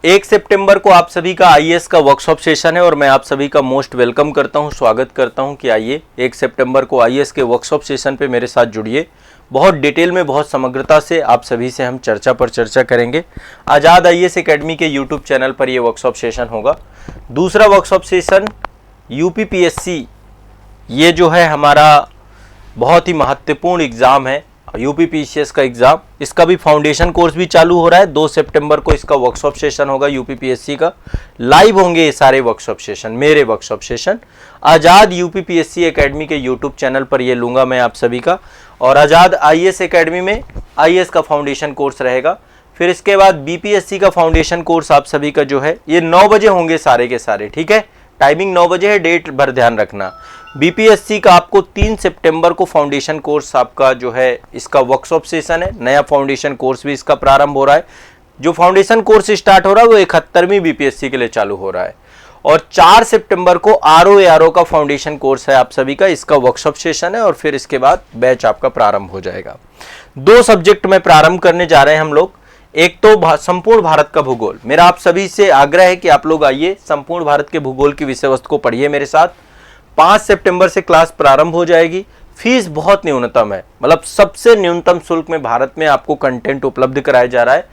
1 सितंबर को आप सभी का आईएएस का वर्कशॉप सेशन है और मैं आप सभी का मोस्ट वेलकम करता हूं, स्वागत करता हूं कि आइए 1 सितंबर को आईएएस के वर्कशॉप सेशन पे मेरे साथ जुड़िए। बहुत डिटेल में, बहुत समग्रता से आप सभी से हम चर्चा पर चर्चा करेंगे। आज़ाद आईएएस एकेडमी के यूट्यूब चैनल पर यह वर्कशॉप सेशन होगा। दूसरा वर्कशॉप सेशन यूपीपीएससी, ये जो है हमारा बहुत ही महत्वपूर्ण एग्ज़ाम है, यूपीपीसीएस का एग्ज़ाम। इसका भी फाउंडेशन कोर्स भी चालू हो रहा है। 2 सितंबर को इसका वर्कशॉप सेशन होगा यूपीपीएससी का। लाइव होंगे ये सारे वर्कशॉप सेशन, मेरे वर्कशॉप सेशन आज़ाद यूपीपीएससी एकेडमी के यूट्यूब चैनल पर ये लूँगा मैं आप सभी का। और आज़ाद आईएएस एकेडमी में आईएएस का फाउंडेशन कोर्स रहेगा। फिर इसके बाद बीपीएससी का फाउंडेशन कोर्स आप सभी का जो है ये 9 बजे होंगे सारे के सारे, ठीक है। टाइमिंग 9 बजे है, डेट भर ध्यान रखना। बीपीएससी का आपको 3 सितंबर को फाउंडेशन कोर्स आपका जो है इसका वर्कशॉप सेशन है। नया फाउंडेशन कोर्स भी इसका प्रारंभ हो रहा है। जो फाउंडेशन कोर्स स्टार्ट हो रहा है वो 71वीं बीपीएससी के लिए चालू हो रहा है। और 4 सितंबर को आरओ का फाउंडेशन कोर्स है आप सभी का, इसका वर्कशॉप सेशन है। और फिर इसके बाद बैच आपका प्रारंभ हो जाएगा। 2 सब्जेक्ट में प्रारंभ करने जा रहे हैं हम लोग। एक तो संपूर्ण भारत का भूगोल। मेरा आप सभी से आग्रह है कि आप लोग आइए, संपूर्ण भारत के भूगोल की विषय वस्तु को पढ़िए मेरे साथ। 5 सितंबर से क्लास प्रारंभ हो जाएगी। फीस बहुत न्यूनतम है, मतलब सबसे न्यूनतम शुल्क में भारत में आपको कंटेंट उपलब्ध कराया जा रहा है।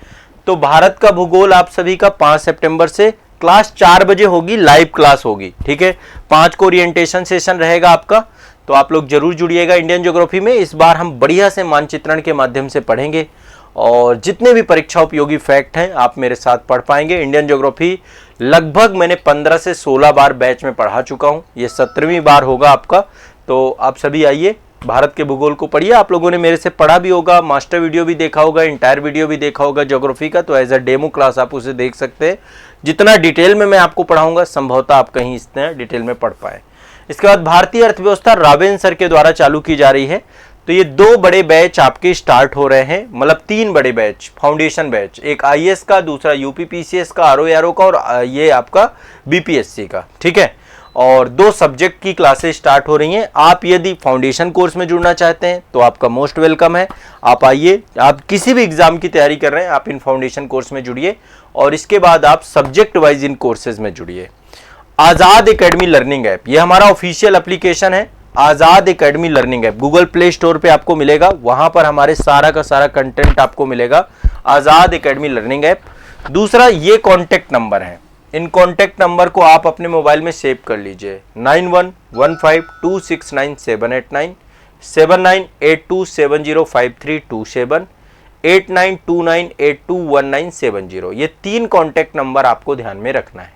तो भारत का भूगोल आप सभी का 5 सितंबर से क्लास 4 बजे होगी, लाइव क्लास होगी, ठीक है। 5 को ओरिएंटेशन सेशन रहेगा आपका, तो आप लोग जरूर जुड़िएगा। इंडियन ज्योग्राफी में इस बार हम बढ़िया से मानचित्रण के माध्यम से पढ़ेंगे और जितने भी परीक्षा उपयोगी फैक्ट हैं आप मेरे साथ पढ़ पाएंगे। इंडियन ज्योग्राफी लगभग मैंने 15 से 16 बार बैच में पढ़ा चुका हूं, ये 17वीं बार होगा आपका। तो आप सभी आइए, भारत के भूगोल को पढ़िए। आप लोगों ने मेरे से पढ़ा भी होगा, मास्टर वीडियो भी देखा होगा, इंटायर वीडियो भी देखा होगा ज्योग्राफी का, तो एज अ डेमो क्लास आप उसे देख सकते हैं। जितना डिटेल में मैं आपको पढ़ाऊंगा संभवतः आप कहीं इतना डिटेल में पढ़ पाए। इसके बाद भारतीय अर्थव्यवस्था रावेन सर के द्वारा चालू की जा रही है। तो ये 2 बड़े बैच आपके स्टार्ट हो रहे हैं, मतलब 3 बड़े बैच, फाउंडेशन बैच, एक आईएएस का, दूसरा यूपीपीसीएस का, आरओ का, और ये आपका बीपीएससी का, ठीक है। और 2 सब्जेक्ट की क्लासेस स्टार्ट हो रही हैं। आप यदि फाउंडेशन कोर्स में जुड़ना चाहते हैं तो आपका मोस्ट वेलकम है। आप आइए, आप किसी भी एग्जाम की तैयारी कर रहे हैं आप इन फाउंडेशन कोर्स में जुड़िए और इसके बाद आप सब्जेक्ट वाइज इन कोर्सेज में जुड़िए। आज़ाद एकेडमी लर्निंग ऐप, ये हमारा ऑफिशियल एप्लीकेशन है। Azad academy learning app Google play store पे आपको मिलेगा, वहां पर हमारे सारा का सारा कंटेंट आपको मिलेगा। आज़ाद एकेडमी लर्निंग ऐप। दूसरा ये कॉन्टैक्ट नंबर है, इन कॉन्टैक्ट नंबर को आप अपने मोबाइल में सेव कर लीजिए। 9115269789, 7982705327, 8929821970। ये 3 कॉन्टैक्ट नंबर आपको ध्यान में रखना है।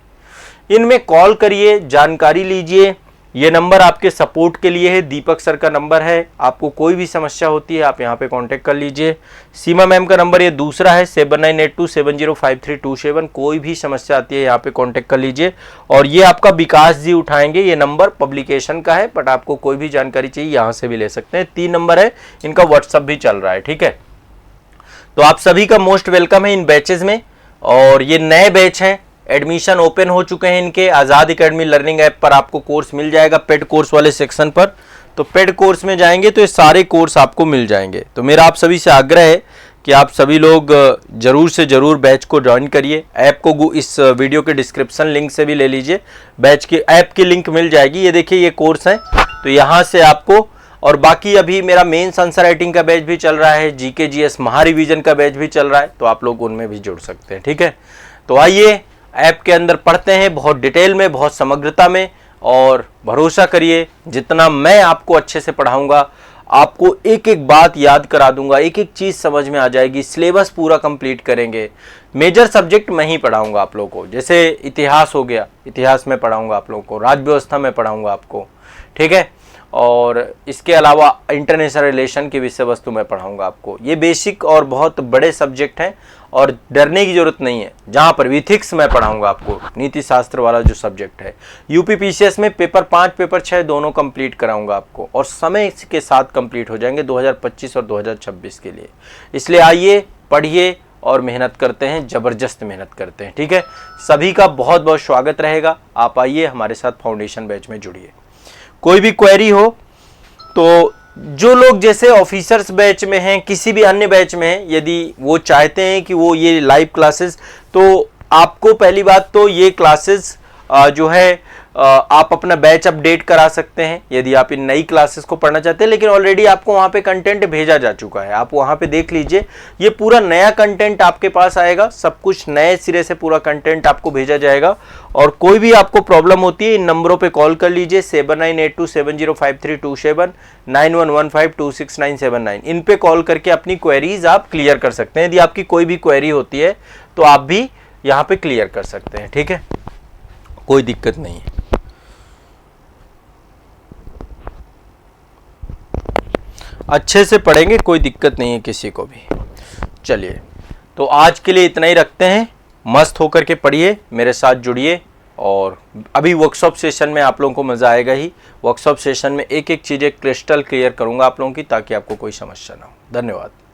इनमें कॉल करिए, जानकारी लीजिए। ये नंबर आपके सपोर्ट के लिए है, दीपक सर का नंबर है। आपको कोई भी समस्या होती है आप यहाँ पे कांटेक्ट कर लीजिए। सीमा मैम का नंबर ये दूसरा है, 7982705327। कोई भी समस्या आती है यहाँ पे कांटेक्ट कर लीजिए। और ये आपका विकास जी उठाएंगे, ये नंबर पब्लिकेशन का है, बट आपको कोई भी जानकारी चाहिए यहाँ से भी ले सकते हैं। 3 नंबर है, इनका व्हाट्सअप भी चल रहा है, ठीक है। तो आप सभी का मोस्ट वेलकम है इन बैचेज में। और ये नए बैच हैं, एडमिशन ओपन हो चुके हैं इनके। आज़ाद एकेडमी लर्निंग ऐप पर आपको कोर्स मिल जाएगा पेड कोर्स वाले सेक्शन पर। तो पेड कोर्स में जाएंगे तो ये सारे कोर्स आपको मिल जाएंगे। तो मेरा आप सभी से आग्रह है कि आप सभी लोग जरूर से जरूर बैच को ज्वाइन करिए। ऐप को इस वीडियो के डिस्क्रिप्शन लिंक से भी ले लीजिए, बैच की ऐप की लिंक मिल जाएगी। ये देखिए ये कोर्स है, तो यहाँ से आपको, और बाकी अभी मेरा मेंस आंसर राइटिंग का बैच भी चल रहा है, जीके जीएस महारिवीजन का बैच भी चल रहा है, तो आप लोग उनमें भी जुड़ सकते हैं, ठीक है। तो आइए ऐप के अंदर पढ़ते हैं बहुत डिटेल में, बहुत समग्रता में। और भरोसा करिए, जितना मैं आपको अच्छे से पढ़ाऊंगा, आपको एक एक बात याद करा दूंगा, एक एक चीज़ समझ में आ जाएगी। सिलेबस पूरा कंप्लीट करेंगे। मेजर सब्जेक्ट मैं ही पढ़ाऊंगा आप लोगों को, जैसे इतिहास हो गया, इतिहास में पढ़ाऊंगा आप लोगों को, राज्य व्यवस्था में पढ़ाऊंगा आपको, ठीक है। और इसके अलावा इंटरनेशनल रिलेशन की विषय वस्तु में पढ़ाऊंगा आपको। ये बेसिक और बहुत बड़े सब्जेक्ट हैं और डरने की जरूरत नहीं है। जहाँ पर इथिक्स में पढ़ाऊंगा आपको, नीति शास्त्र वाला जो सब्जेक्ट है। यूपीपीसीएस में पेपर 5 पेपर 6 दोनों कंप्लीट कराऊंगा आपको, और समय के साथ कंप्लीट हो जाएंगे 2025 और 2026 के लिए। इसलिए आइए, पढ़िए और मेहनत करते हैं, ज़बरदस्त मेहनत करते हैं, ठीक है। सभी का बहुत बहुत स्वागत रहेगा। आप आइए हमारे साथ फाउंडेशन बैच में जुड़िए। कोई भी क्वेरी हो तो जो लोग जैसे ऑफिसर्स बैच में हैं, किसी भी अन्य बैच में हैं, यदि वो चाहते हैं कि वो ये लाइव क्लासेस, तो आपको पहली बात तो ये क्लासेस जो है आप अपना बैच अपडेट करा सकते हैं यदि आप इन नई क्लासेस को पढ़ना चाहते हैं, लेकिन ऑलरेडी आपको वहां पे कंटेंट भेजा जा चुका है, आप वहां पे देख लीजिए। ये पूरा नया कंटेंट आपके पास आएगा, सब कुछ नए सिरे से पूरा कंटेंट आपको भेजा जाएगा। और कोई भी आपको प्रॉब्लम होती है इन नंबरों पे कॉल कर लीजिए, 7982705327, 9115269779। इन पे कॉल करके अपनी क्वेरीज आप क्लियर कर सकते हैं। यदि आपकी कोई भी क्वेरी होती है तो आप भी यहाँ पे क्लियर कर सकते हैं, ठीक है, कोई दिक्कत नहीं है। अच्छे से पढ़ेंगे, कोई दिक्कत नहीं है किसी को भी। चलिए, तो आज के लिए इतना ही रखते हैं। मस्त होकर के पढ़िए, मेरे साथ जुड़िए। और अभी वर्कशॉप सेशन में आप लोगों को मज़ा आएगा ही। वर्कशॉप सेशन में एक एक चीज़ें क्रिस्टल क्लियर करूंगा आप लोगों की, ताकि आपको कोई समस्या ना हो। धन्यवाद।